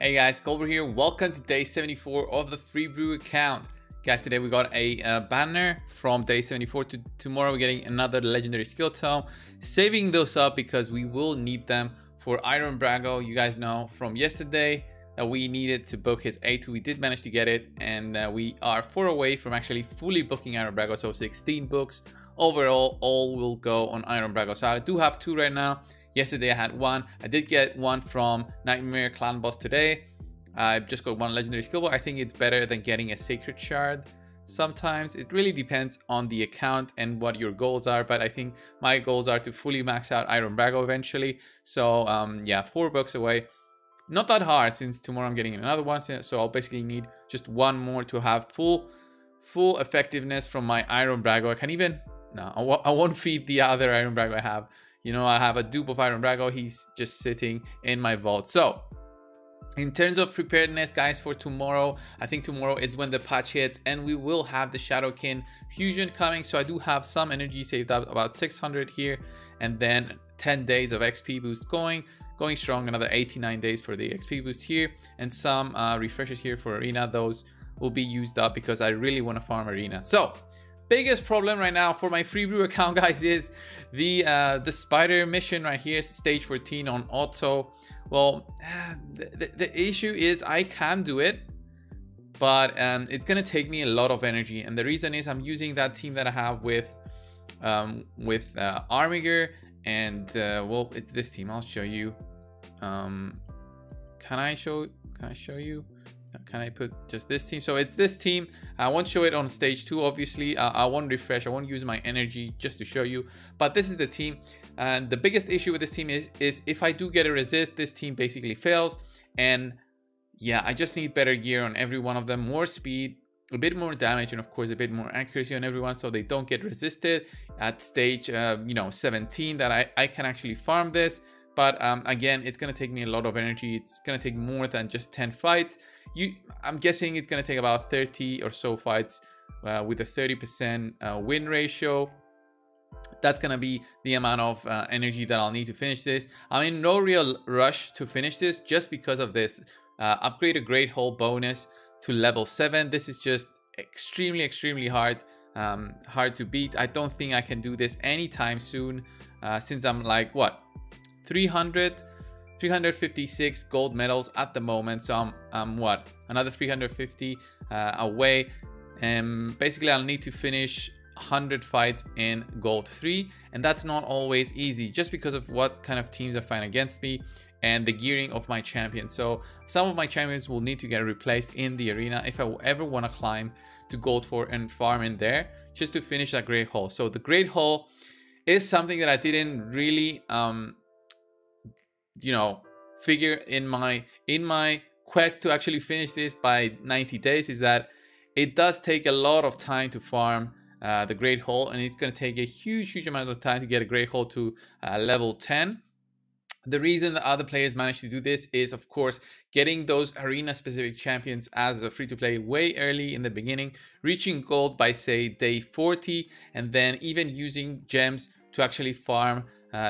Hey guys, Colbert here. Welcome to day 74 of the Free Brew account. Guys, today we got a banner from day 74 to tomorrow. We're getting another legendary skill tome. Saving those up because we will need them for Iron Brago. You guys know from yesterday that we needed to book his A2. We did manage to get it, and we are 4 away from actually fully booking Iron Brago. So 16 books overall, all will go on Iron Brago. So I do have 2 right now. Yesterday I had 1. I did get 1 from Nightmare Clan Boss today. I just got 1 legendary skill book. I think it's better than getting a sacred shard. Sometimes it really depends on the account and what your goals are, but I think my goals are to fully max out Iron Brago eventually. So yeah, 4 books away. Not that hard since tomorrow I'm getting another one, so I'll basically need just 1 more to have full effectiveness from my Iron Brago. I can even I won't feed the other Iron Brago I have. You know, I have a dupe of Iron Brago. He's just sitting in my vault. So in terms of preparedness, guys, for tomorrow, I think tomorrow is when the patch hits and we will have the Shadowkin fusion coming. So I do have some energy saved up, about 600 here, and then 10 days of XP boost going strong, another 89 days for the XP boost here, and some refreshes here for arena. Those will be used up because I really want to farm arena. So biggest problem right now for my Free Brew account, guys, is the spider mission right here, stage 14 on auto. Well, the issue is I can do it, but it's gonna take me a lot of energy, and the reason is I'm using that team that I have with Arbiter, and well, it's this team. I'll show you. Can I show you? Can I put just this team? So it's this team. I won't show it on stage 2, obviously. I won't refresh. I won't use my energy just to show you, but this is the team. And the biggest issue with this team is if I do get a resist, this team basically fails. And yeah, I just need better gear on every one of them, more speed, a bit more damage, and of course a bit more accuracy on everyone, so they don't get resisted at stage 17, that I can actually farm this. But again, it's going to take me a lot of energy. It's going to take more than just 10 fights. I'm guessing it's going to take about 30 or so fights with a 30% win ratio. That's going to be the amount of energy that I'll need to finish this. I'm in no real rush to finish this just because of this. Upgrade a Great Hole bonus to level 7. This is just extremely hard to beat. I don't think I can do this anytime soon since I'm like, what, 356 gold medals at the moment. So I'm what, another 350 away, and basically I'll need to finish 100 fights in gold 3, and that's not always easy just because of what kind of teams I find against me and the gearing of my champions. So some of my champions will need to get replaced in the arena if I ever want to climb to gold 4 and farm in there just to finish that Great Hole. So the Great Hole is something that I didn't really figure in my quest to actually finish this by 90 days, is that it does take a lot of time to farm the Great Hole, and it's going to take a huge amount of time to get a Great Hole to level 10. The reason that other players manage to do this is, of course, getting those arena specific champions as a free-to-play way early in the beginning, reaching gold by say day 40, and then even using gems to actually farm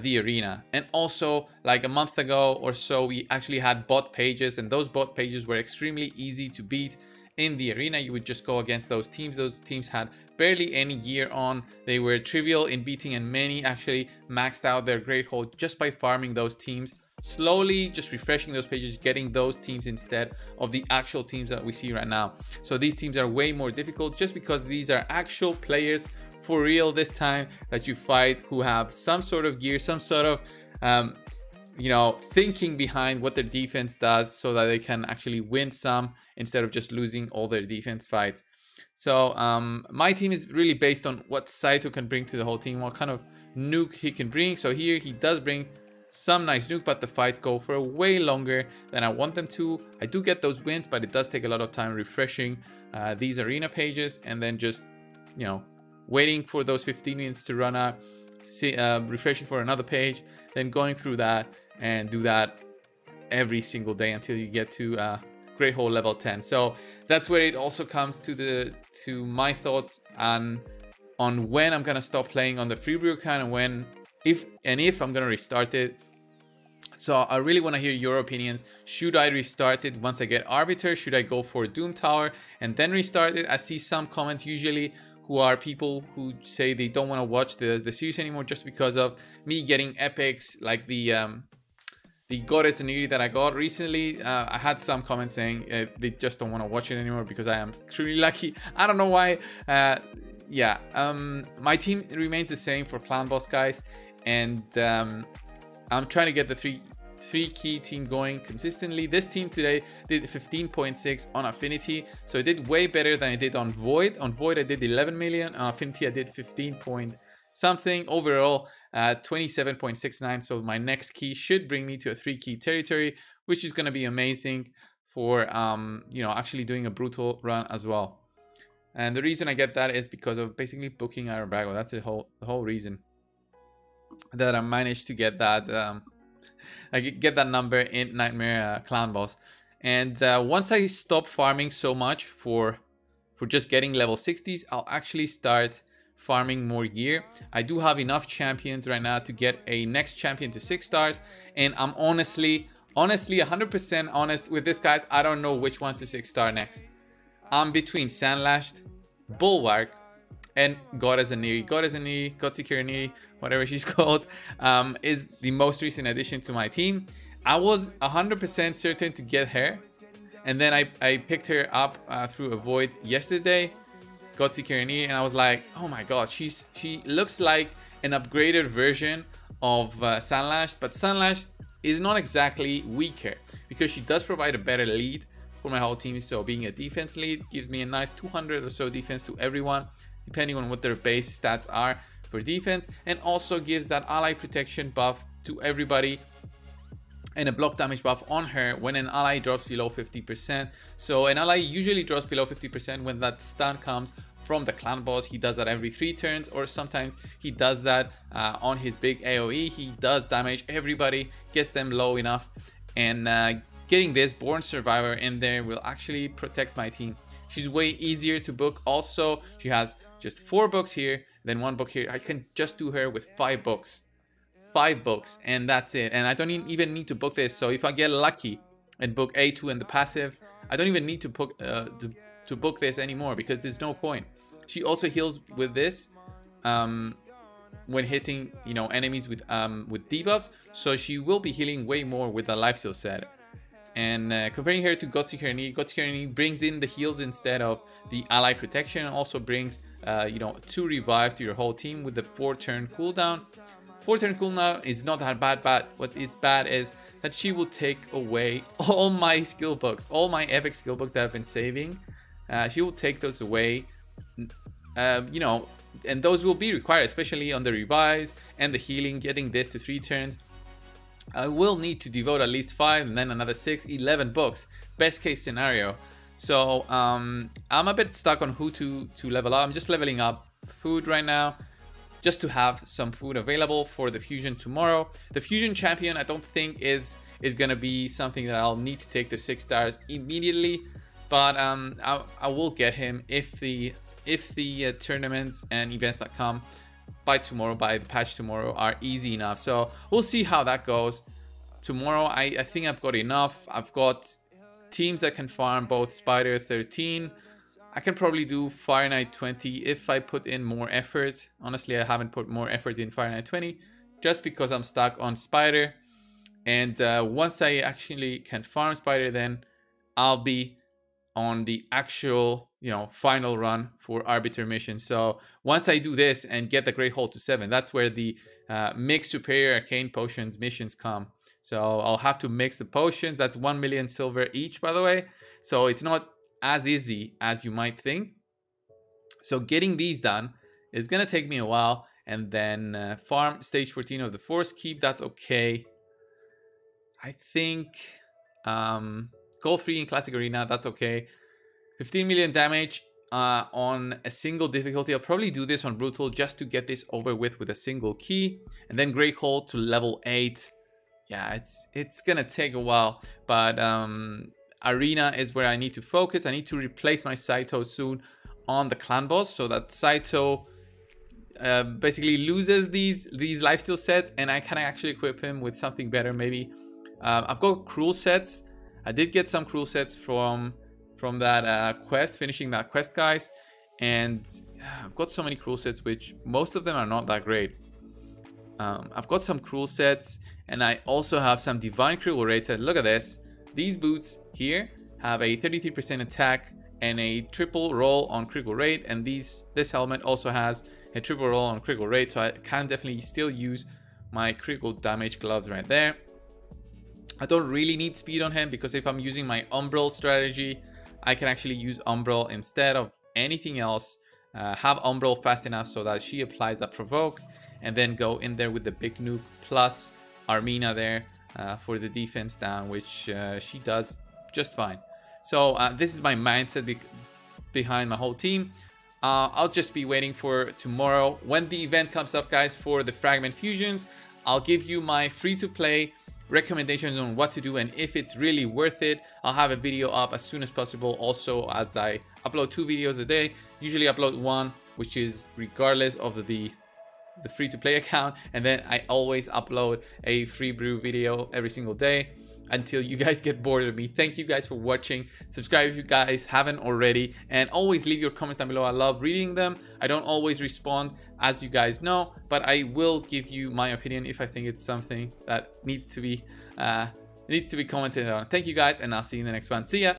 the arena. And also, like a month ago or so, we actually had bot pages, and those bot pages were extremely easy to beat in the arena. You would just go against those teams. Those teams had barely any gear on. They were trivial in beating, and many actually maxed out their Great Hole just by farming those teams, slowly just refreshing those pages, getting those teams instead of the actual teams that we see right now. So these teams are way more difficult just because these are actual players for real this time that you fight, who have some sort of gear, some sort of thinking behind what their defense does, so that they can actually win some instead of just losing all their defense fights. So my team is really based on what Saito can bring to the whole team, what kind of nuke he can bring. So here he does bring some nice nuke, but the fights go for way longer than I want them to. I do get those wins, but it does take a lot of time refreshing these arena pages, and then just waiting for those 15 minutes to run out, refreshing for another page, then going through that and do that every single day until you get to Great Hole level 10. So that's where it also comes to my thoughts on when I'm gonna stop playing on the Free Brew account, and if I'm gonna restart it. So I really want to hear your opinions. Should I restart it once I get Arbiter? Should I go for Doom Tower and then restart it? I see some comments usually who are people who say they don't want to watch the series anymore just because of me getting epics like the Goddess Aniri that I got recently. I had some comments saying they just don't want to watch it anymore because I am truly lucky. I don't know why. Yeah, my team remains the same for Clan Boss, guys, and I'm trying to get the three key team going consistently. This team today did 15.6 on Affinity, so it did way better than I did on Void. On Void I did 11 million, on Affinity I did 15 point something. Overall 27.69, so my next key should bring me to a 3 key territory, which is going to be amazing for you know, actually doing a brutal run as well. And the reason I get that is because of basically booking Arabago. That's the whole reason that I managed to get that I get that number in Nightmare Clan Boss. And once I stop farming so much for just getting level 60s, I'll actually start farming more gear. I do have enough champions right now to get a next champion to 6 stars, and I'm honestly 100% honest with this, guys. I don't know which one to 6 star next. I'm between Sandlashed, Bulwark, and Goddess Aniri. Goddess Aniri, Gotseeker Aniri, whatever she's called, is the most recent addition to my team. I was 100% certain to get her, and then I picked her up through a Void yesterday, Gotseeker Aniri, and I was like, oh my god, she looks like an upgraded version of Sandlashed, but Sandlashed is not exactly weaker because she does provide a better lead for my whole team. So being a defense lead gives me a nice 200 or so defense to everyone, depending on what their base stats are for defense, and also gives that ally protection buff to everybody and a block damage buff on her when an ally drops below 50%. So an ally usually drops below 50% when that stun comes from the clan boss. He does that every 3 turns, or sometimes he does that on his big AoE. He does damage everybody, gets them low enough, and getting this Born Survivor in there will actually protect my team. She's way easier to book. Also, she has just 4 books here, then 1 book here. I can just do her with 5 books. 5 books, and that's it. And I don't even need to book this. So if I get lucky and book A2 and the passive, I don't even need to book this anymore because there's no point. She also heals with this when hitting, you know, enemies with debuffs. So she will be healing way more with the lifesteal set. And comparing her to Gotseeker Aniri brings in the heals instead of the ally protection, and also brings you know, 2 revives to your whole team with the 4-turn cooldown. 4-turn cooldown is not that bad, but what is bad is that she will take away all my skill books, all my epic skill books that I've been saving. She will take those away, you know, and those will be required, especially on the revives and the healing. Getting this to 3 turns, I will need to devote at least 5 and then another 6, 11 books, best case scenario. So I'm a bit stuck on who to level up. I'm just leveling up food right now, just to have some food available for the fusion tomorrow. The fusion champion I don't think is gonna be something that I'll need to take to 6 stars immediately, but I will get him if the tournaments and events that come by tomorrow, by the patch tomorrow, are easy enough. So we'll see how that goes tomorrow. I think I've got enough. I've got teams that can farm both Spider 13. I can probably do Fire Knight 20 if I put in more effort. Honestly, I haven't put more effort in Fire Knight 20 just because I'm stuck on Spider. And once I actually can farm Spider, then I'll be on the actual, you know, final run for Arbiter mission. So once I do this and get the Great Hold to 7, that's where the mixed superior arcane potions missions come. So I'll have to mix the potions. That's 1 million silver each, by the way. So it's not as easy as you might think. So getting these done is gonna take me a while, and then farm stage 14 of the Force Keep. That's okay. I think gold 3 in classic arena, that's okay. 15 million damage on a single difficulty. I'll probably do this on brutal just to get this over with a single key, and then Great Hold to level 8. Yeah, it's gonna take a while, but arena is where I need to focus. I need to replace my Saito soon on the clan boss, so that Saito basically loses these lifesteal sets, and I can actually equip him with something better, maybe I've got cruel sets. I did get some cruel sets from that quest, finishing that quest, guys. And I've got so many cruel sets, which most of them are not that great. I've got some cruel sets, and I also have some divine critical rates. Look at this. These boots here have a 33% attack and a triple roll on critical rate, and this helmet also has a triple roll on critical rate, so I can definitely still use my critical damage gloves right there. I don't really need speed on him, because if I'm using my umbral strategy, I can actually use umbral instead of anything else. Have umbral fast enough so that she applies that provoke, and then go in there with the big nuke plus Armina there for the defense down, which she does just fine. So this is my mindset behind my whole team. I'll just be waiting for tomorrow when the event comes up, guys, for the fragment fusions. I'll give you my free-to-play recommendations on what to do, and if it's really worth it. I'll have a video up as soon as possible. Also, as I upload 2 videos a day, usually upload 1, which is regardless of the free-to-play account, and then I always upload a free brew video every single day until you guys get bored of me. Thank you guys for watching. Subscribe if you guys haven't already, and always leave your comments down below. I love reading them. I don't always respond, as you guys know, but I will give you my opinion if I think it's something that needs to be commented on. Thank you guys, and I'll see you in the next one. See ya.